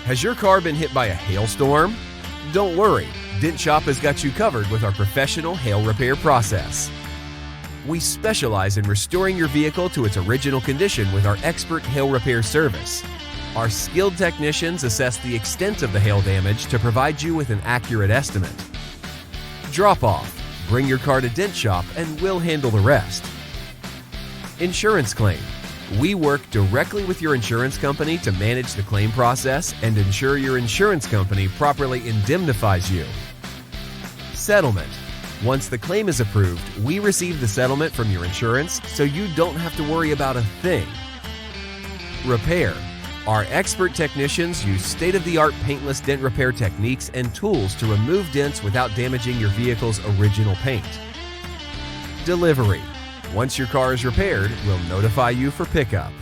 Has your car been hit by a hailstorm? Don't worry, Dent Shop has got you covered with our professional hail repair process. We specialize in restoring your vehicle to its original condition with our expert hail repair service. Our skilled technicians assess the extent of the hail damage to provide you with an accurate estimate. Drop off. Bring your car to Dent Shop and we'll handle the rest. Insurance claim. We work directly with your insurance company to manage the claim process and ensure your insurance company properly indemnifies you. Settlement. Once the claim is approved, we receive the settlement from your insurance so you don't have to worry about a thing. Repair. Our expert technicians use state-of-the-art paintless dent repair techniques and tools to remove dents without damaging your vehicle's original paint. Delivery. Once your car is repaired, we'll notify you for pickup.